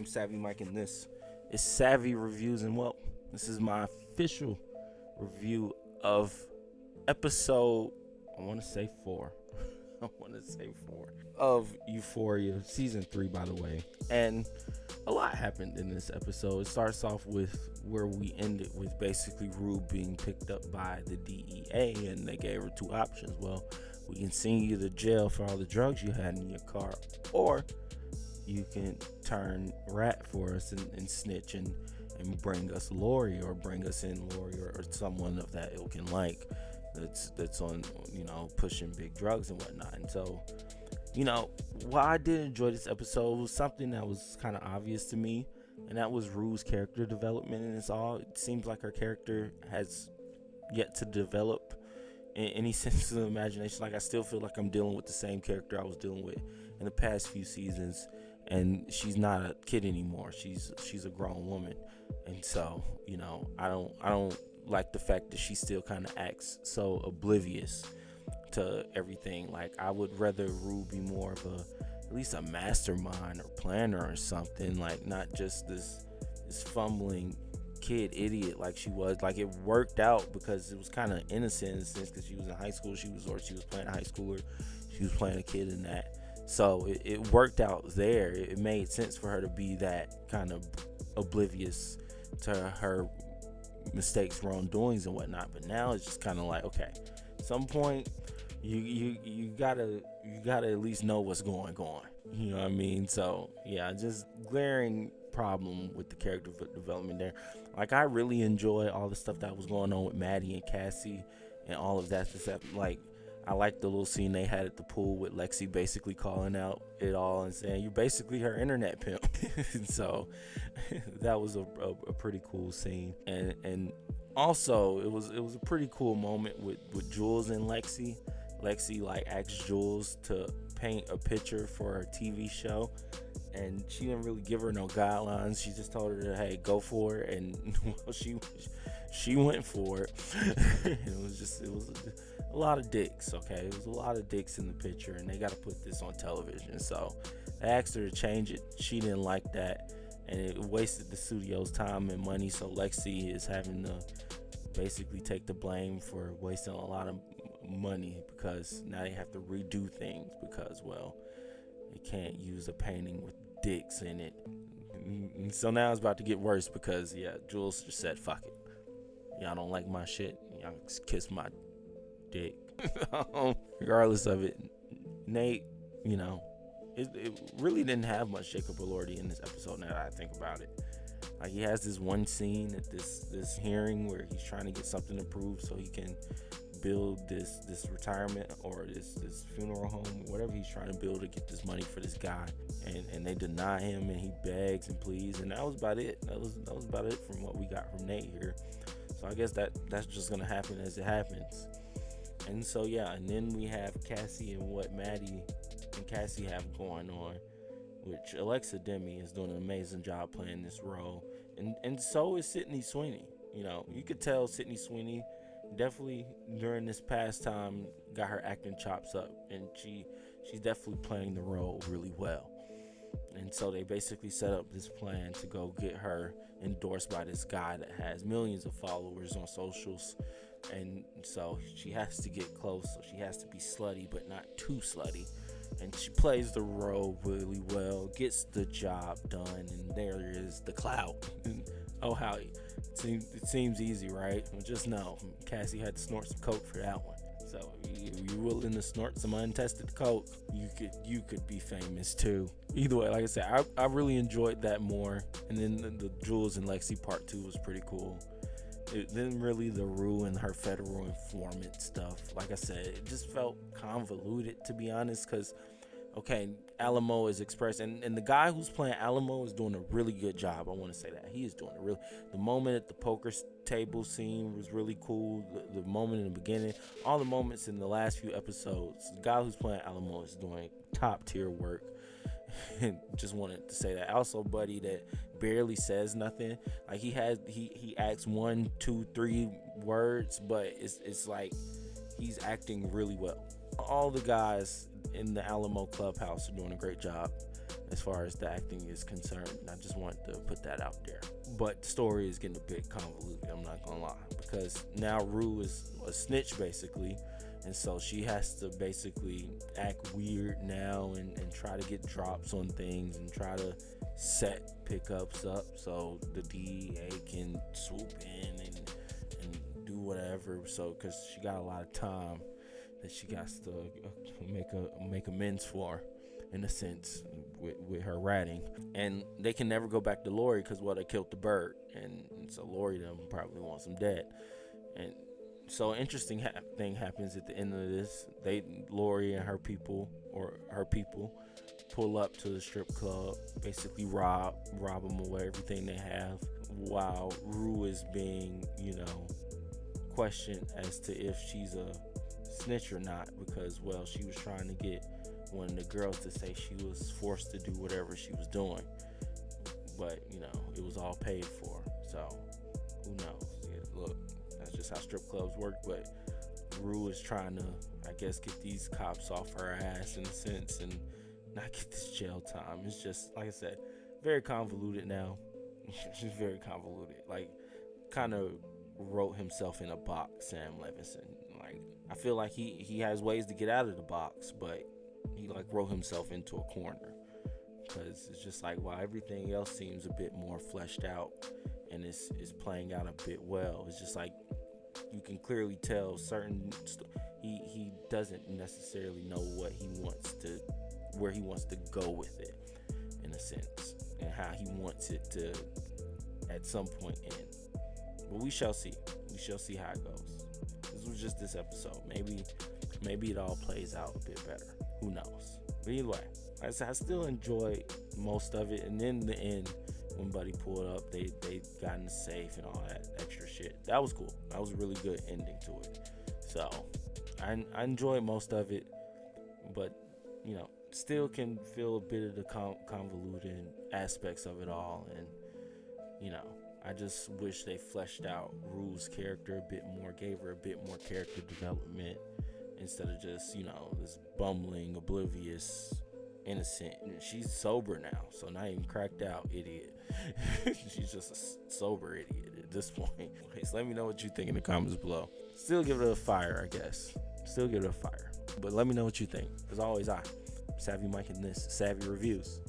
Savvy Mike, and this is Savvy Reviews. And well, this is my official review of episode, I want to say 4 of EUPHORIA, season 3, by the way. And a lot happened in this episode. It starts off with where we ended with basically Rue being picked up by the DEA, and they gave her 2 options. Well, we can send you to jail for all the drugs you had in your car, or you can turn rat for us and snitch and bring us Lori, or bring us in Lori, or someone of that ilk and like that's on, pushing big drugs and whatnot. And so, while I did enjoy this episode, it was something that was kind of obvious to me, and that was Rue's character development. And it seems like her character has yet to develop in any sense of the imagination. Like, I still feel like I'm dealing with the same character I was dealing with in the past few seasons, and she's not a kid anymore. She's a grown woman. And so, I don't like the fact that she still kind of acts so oblivious to everything. Like, I would rather Rue be more of at least a mastermind or planner or something, like not just this fumbling kid idiot like she was. Like, it worked out because it was kind of innocent in a sense, because she was in high school, she was playing a high schooler, she was playing a kid in that. So it worked out there. It made sense for her to be that kind of oblivious to her mistakes, wrongdoings, and whatnot. But now it's just kind of like, okay, at some point you gotta at least know what's going on. You know what I mean? So yeah, just glaring problem with the character development there. Like, I really enjoy all the stuff that was going on with Maddie and Cassie and all of that stuff. Like, I like the little scene they had at the pool with Lexi basically calling out it all and saying, you're basically her internet pimp. And so that was a pretty cool scene. And also it was a pretty cool moment with Jules and Lexi. Lexi asked Jules to paint a picture for her TV show, and she didn't really give her no guidelines. She just told her, hey, go for it. And well, she went for it. It was a lot of dicks, okay? It was a lot of dicks in the picture, and they got to put this on television. So they asked her to change it. She didn't like that, and it wasted the studio's time and money. So Lexi is having to basically take the blame for wasting a lot of money, because now they have to redo things because, well, they can't use a painting with dicks in it. And so now it's about to get worse because, yeah, Jules just said, fuck it. Y'all don't like my shit, y'all kiss my dick. Regardless of it, Nate, it really didn't have much Jacob Elordi in this episode, now that I think about it. Like, he has this one scene at this hearing where he's trying to get something approved so he can build this retirement or this funeral home, whatever he's trying to build to get this money for this guy, and they deny him, and he begs and pleads, and that was about it. That was about it from what we got from Nate here. So I guess that's just gonna happen as it happens. And so yeah, and then we have Cassie and what Maddie and Cassie have going on, which Alexa Demi is doing an amazing job playing this role, and so is Sydney Sweeney. You could tell Sydney Sweeney definitely during this past time got her acting chops up, and she's definitely playing the role really well. And so they basically set up this plan to go get her endorsed by this guy that has millions of followers on socials. And so she has to get close, so she has to be slutty but not too slutty, and she plays the role really well, gets the job done, and there is the clout. Oh, how it seems easy, right? Well, just know Cassie had to snort some coke for that one. So if you're willing to snort some untested coke, you could be famous too. Either way, like I said, I really enjoyed that more. And then the Jules and Lexi part 2 was pretty cool. Then really the Rue and her federal informant stuff, like I said, it just felt convoluted, to be honest, because okay, Alamo is expressed, and the guy who's playing Alamo is doing a really good job. I want to say that he is doing the moment at the poker table scene was really cool. The moment in the beginning, all the moments in the last few episodes, the guy who's playing Alamo is doing top tier work. Just wanted to say that. Also, Buddy that barely says nothing. Like, he acts 1, 2, 3 words, but it's like he's acting really well. All the guys in the Alamo clubhouse are doing a great job. as far as the acting is concerned. I just wanted to put that out there. But the story is getting a bit convoluted, I'm not gonna lie, because now Rue is a snitch basically, and so she has to basically act weird now and try to get drops on things and try to set pickups up so the DEA can swoop in and do whatever. So because she got a lot of time that she got to make amends for, in a sense, with her ratting. And they can never go back to Lori because, well, they killed the bird, and so Lori them probably wants them dead. And so an interesting thing happens at the end of this. Lori and her people pull up to the strip club, basically rob them away everything they have, while Rue is being, questioned as to if she's a snitch or not, because, well, she was trying to get one of the girls to say she was forced to do whatever she was doing, but it was all paid for. So who knows? Look, that's just how strip clubs work. But Rue is trying to, I guess, get these cops off her ass in a sense and not get this jail time. It's just, like I said, very convoluted now. She's very convoluted. Like, kind of wrote himself in a box, Sam Levinson. Like, I feel like he has ways to get out of the box, but he wrote himself into a corner, because it's just like, while everything else seems a bit more fleshed out and is playing out a bit well, it's just like you can clearly tell he doesn't necessarily know where he wants to go with it, in a sense, and how he wants it to at some point end. But we shall see how it goes. This was just this episode. Maybe it all plays out a bit better. Who knows? But either way, I still enjoyed most of it. And then the end, when Buddy pulled up, they got in the safe and all that extra shit. That was cool. That was a really good ending to it. So I enjoyed most of it, but still can feel a bit of the convoluted aspects of it all. And I just wish they fleshed out Rue's character a bit more, gave her a bit more character development, instead of just, this bumbling, oblivious, innocent. She's sober now, so not even cracked out idiot. She's just a sober idiot at this point. Okay, so let me know what you think in the comments below. Still give it a fire, I guess. Still give it a fire. But let me know what you think. As always, Savvy Mike, and this Savvy Reviews.